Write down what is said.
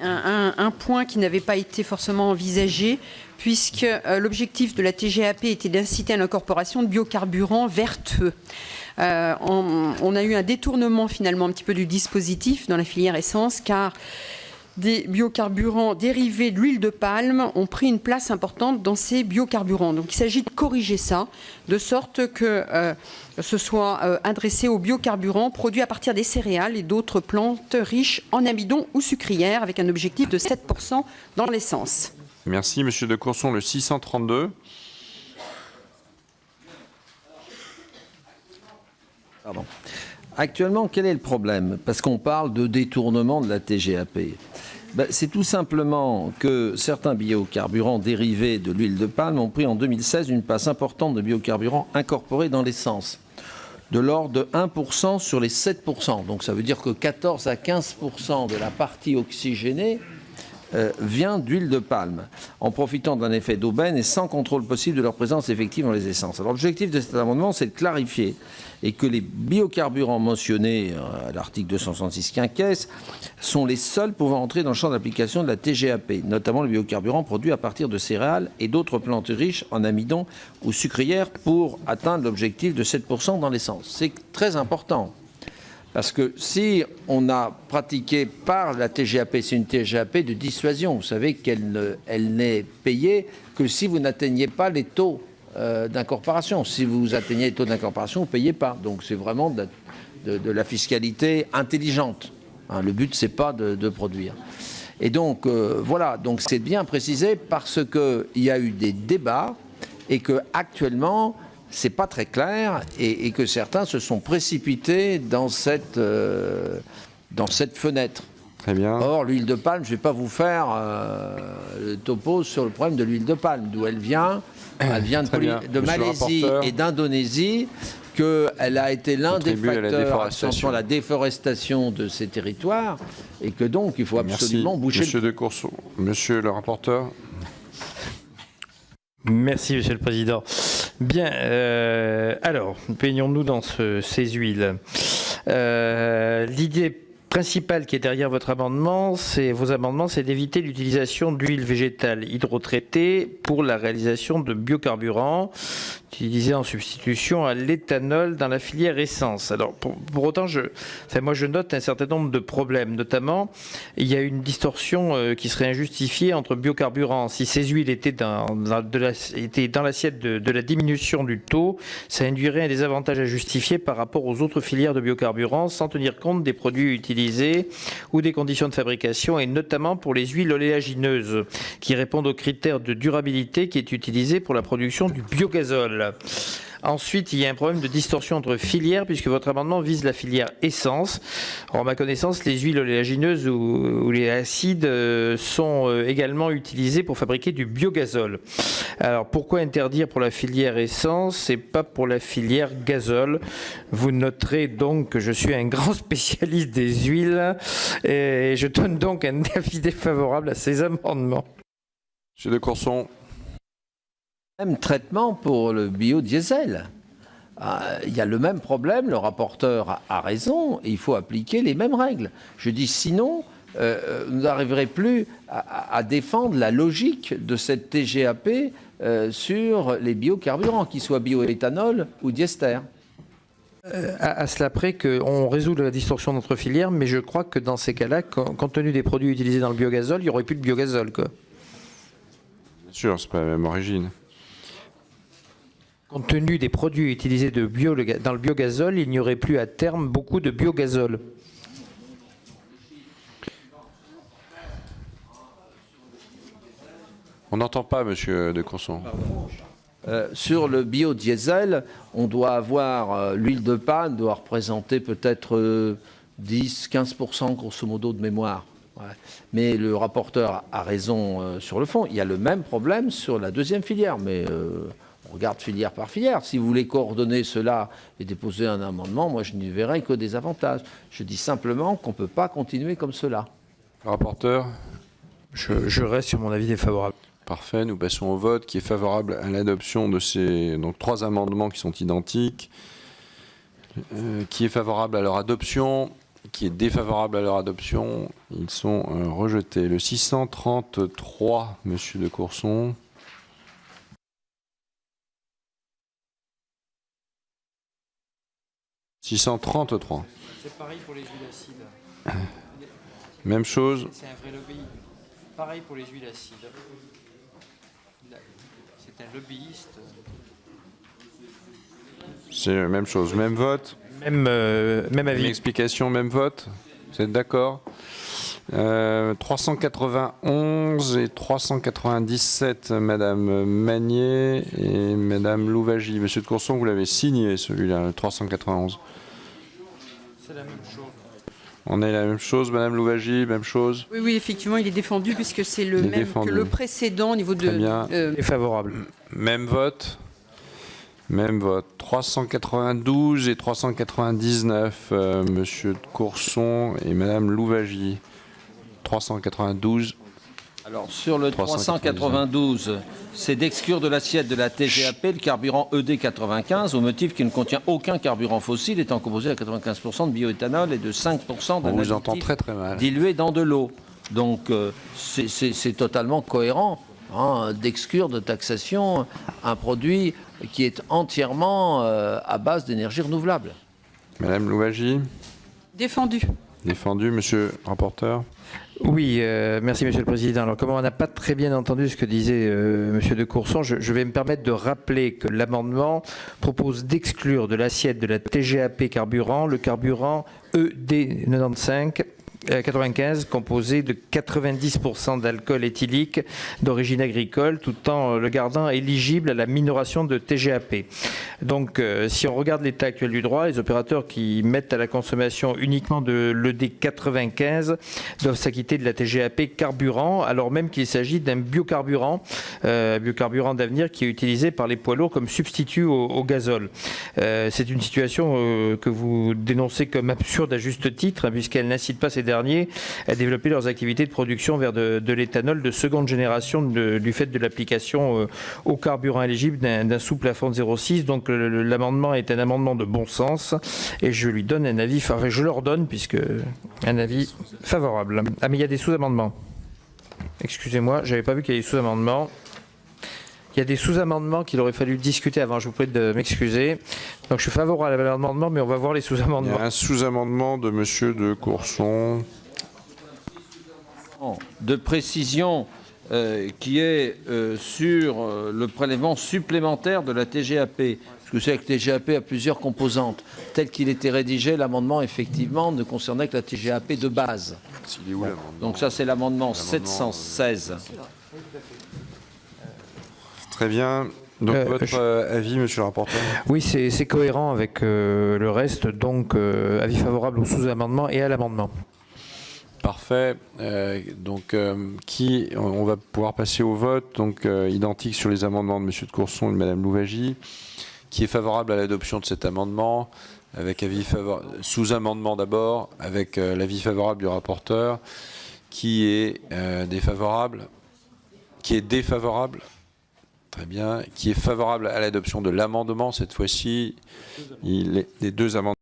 Un point qui n'avait pas été forcément envisagé, puisque l'objectif de la TGAP était d'inciter à l'incorporation de biocarburants vertueux. On a eu un détournement finalement un petit peu du dispositif dans la filière essence, car des biocarburants dérivés de l'huile de palme ont pris une place importante dans ces biocarburants. Donc il s'agit de corriger ça, de sorte que ce soit adressé aux biocarburants produits à partir des céréales et d'autres plantes riches en amidon ou sucrières, avec un objectif de 7% dans l'essence. Merci, Monsieur de Courson. Le 632. Pardon. Actuellement, quel est le problème? Parce qu'on parle de détournement de la TGAP. C'est tout simplement que certains biocarburants dérivés de l'huile de palme ont pris en 2016 une place importante de biocarburants incorporés dans l'essence, de l'ordre de 1% sur les 7%. Donc ça veut dire que 14 à 15% de la partie oxygénée vient d'huile de palme, en profitant d'un effet d'aubaine et sans contrôle possible de leur présence effective dans les essences. Alors l'objectif de cet amendement, c'est de clarifier et que les biocarburants mentionnés à l'article 266 quinquies sont les seuls pouvant entrer dans le champ d'application de la TGAP, notamment les biocarburants produits à partir de céréales et d'autres plantes riches en amidon ou sucrières pour atteindre l'objectif de 7% dans l'essence. C'est très important. Parce que si on a pratiqué par la TGAP, c'est une TGAP de dissuasion. Vous savez qu'elle n'est payée que si vous n'atteignez pas les taux d'incorporation. Si vous atteignez les taux d'incorporation, vous ne payez pas. Donc c'est vraiment de la fiscalité intelligente. Hein, le but, ce n'est pas de produire. Et donc, voilà, donc c'est bien précisé parce qu'il y a eu des débats et qu'actuellement, c'est pas très clair et que certains se sont précipités dans cette fenêtre. Très bien. Or, l'huile de palme, je ne vais pas vous faire le topo sur le problème de l'huile de palme, d'où elle vient. Elle vient de Malaisie et d'Indonésie, qu'elle a été l'un des facteurs accentuant la déforestation de ces territoires et que donc il faut absolument boucher. Monsieur de Courson, monsieur le rapporteur. Merci, Monsieur le Président. Bien, alors, baignons-nous dans ces huiles. L'idée principale qui est derrière vos amendements, c'est d'éviter l'utilisation d'huile végétale hydrotraitée pour la réalisation de biocarburants utilisés en substitution à l'éthanol dans la filière essence. Alors, pour autant, moi je note un certain nombre de problèmes, notamment, il y a une distorsion qui serait injustifiée entre biocarburants. Si ces huiles étaient dans l'assiette de la diminution du taux, ça induirait un désavantage à justifier par rapport aux autres filières de biocarburants, sans tenir compte des produits utilisés ou des conditions de fabrication, et notamment pour les huiles oléagineuses, qui répondent aux critères de durabilité qui est utilisé pour la production du biogazole. Ensuite, il y a un problème de distorsion entre filières, puisque votre amendement vise la filière essence. En ma connaissance, les huiles oléagineuses ou les acides sont également utilisés pour fabriquer du biogazole. Alors, pourquoi interdire pour la filière essence et pas pour la filière gazole? Vous noterez donc que je suis un grand spécialiste des huiles et je donne donc un avis défavorable à ces amendements. Monsieur de Courson. Même traitement pour le biodiesel. Il y a le même problème, le rapporteur a raison, et il faut appliquer les mêmes règles. Je dis sinon, vous n'arriverez plus à défendre la logique de cette TGAP sur les biocarburants, qu'ils soient bioéthanol ou diester. À cela près qu'on résout la distorsion d'entre filières, mais je crois que dans ces cas-là, compte tenu des produits utilisés dans le biogazole, il n'y aurait plus de biogazole, quoi. Bien sûr, c'est pas la même origine. Compte tenu des produits utilisés dans le biogazole, il n'y aurait plus à terme beaucoup de biogazole. On n'entend pas, monsieur de Courson. Sur le biodiesel, on doit avoir l'huile de palme doit représenter peut-être 10-15% grosso modo de mémoire. Ouais. Mais le rapporteur a raison sur le fond. Il y a le même problème sur la deuxième filière, mais on regarde filière par filière. Si vous voulez coordonner cela et déposer un amendement, moi je n'y verrai que des avantages. Je dis simplement qu'on ne peut pas continuer comme cela. Le rapporteur. Je reste sur mon avis défavorable. Parfait, nous passons au vote qui est favorable à l'adoption de ces trois amendements qui sont identiques. Qui est favorable à leur adoption, qui est défavorable à leur adoption. Ils sont rejetés. Le 633, monsieur de Courson. « 633. C'est pareil pour les huiles acides. Même chose. C'est un vrai lobby. Pareil pour les huiles acides. C'est un lobbyiste. C'est la même chose. Même vote. Même Même avis. explication, même vote. Vous êtes d'accord 391 et 397, Madame Magnier et Madame Louvagie. Monsieur de Courson, vous l'avez signé celui-là, le 391. C'est la même chose. On est la même chose, Madame Louvagie, même chose. Oui, oui, effectivement, il est défendu puisque c'est le Il est même défendu. que le précédent au niveau de... Très bien. Défavorable. Même vote. Même vote. 392 et 399, Monsieur de Courson et Madame Louvagie. 392. Alors, sur le 392, 392, c'est d'exclure de l'assiette de la TGAP le carburant ED95 au motif qu'il ne contient aucun carburant fossile étant composé à 95% de bioéthanol et de 5% On d'un vous entend additif très très mal. dilué dans de l'eau. Donc, c'est totalement cohérent d'exclure de taxation un produit qui est entièrement à base d'énergie renouvelable. Madame Louvagie, Défendu. défendu, monsieur le rapporteur. Oui, merci Monsieur le Président. Alors, comme on n'a pas très bien entendu ce que disait Monsieur de Courson, je vais me permettre de rappeler que l'amendement propose d'exclure de l'assiette de la TGAP carburant le carburant ED95 95 composé de 90% d'alcool éthylique d'origine agricole tout en le gardant éligible à la minoration de TGAP. Donc si on regarde l'état actuel du droit, les opérateurs qui mettent à la consommation uniquement de l'ED 95 doivent s'acquitter de la TGAP carburant alors même qu'il s'agit d'un biocarburant, biocarburant d'avenir qui est utilisé par les poids lourds comme substitut au gazole. C'est une situation que vous dénoncez comme absurde à juste titre puisqu'elle n'incite pas ces derniers à développer leurs activités de production vers de l'éthanol de seconde génération du fait de l'application au carburant éligible d'un sous-plafond de 0,6. Donc l'amendement est un amendement de bon sens et je lui donne un avis, enfin je leur donne puisque un avis favorable. Ah mais il y a des sous-amendements. Excusez-moi, j'avais pas vu qu'il y avait des sous-amendements. Il y a des sous-amendements qu'il aurait fallu discuter avant, je vous prie de m'excuser. Donc je suis favorable à l'amendement, mais on va voir les Il y sous-amendements. a un sous-amendement de monsieur de Courson. De précision qui est sur le prélèvement supplémentaire de la TGAP. Parce que c'est que la TGAP a plusieurs composantes. Tel qu'il était rédigé, l'amendement, effectivement, ne concernait que la TGAP de base. Il est où l'amendement ? Donc ça, c'est l'amendement 716. Très bien. Donc votre avis, monsieur le rapporteur. Oui, c'est cohérent avec le reste, donc avis favorable au sous-amendement et à l'amendement. Parfait. On va pouvoir passer au vote. Donc identique sur les amendements de monsieur de Courson et de madame Louvagie. Qui est favorable à l'adoption de cet amendement avec avis favorable, sous-amendement d'abord, avec l'avis favorable du rapporteur. Qui est défavorable. Qui est défavorable. Très bien. Qui est favorable à l'adoption de l'amendement cette fois-ci. Les deux amendements.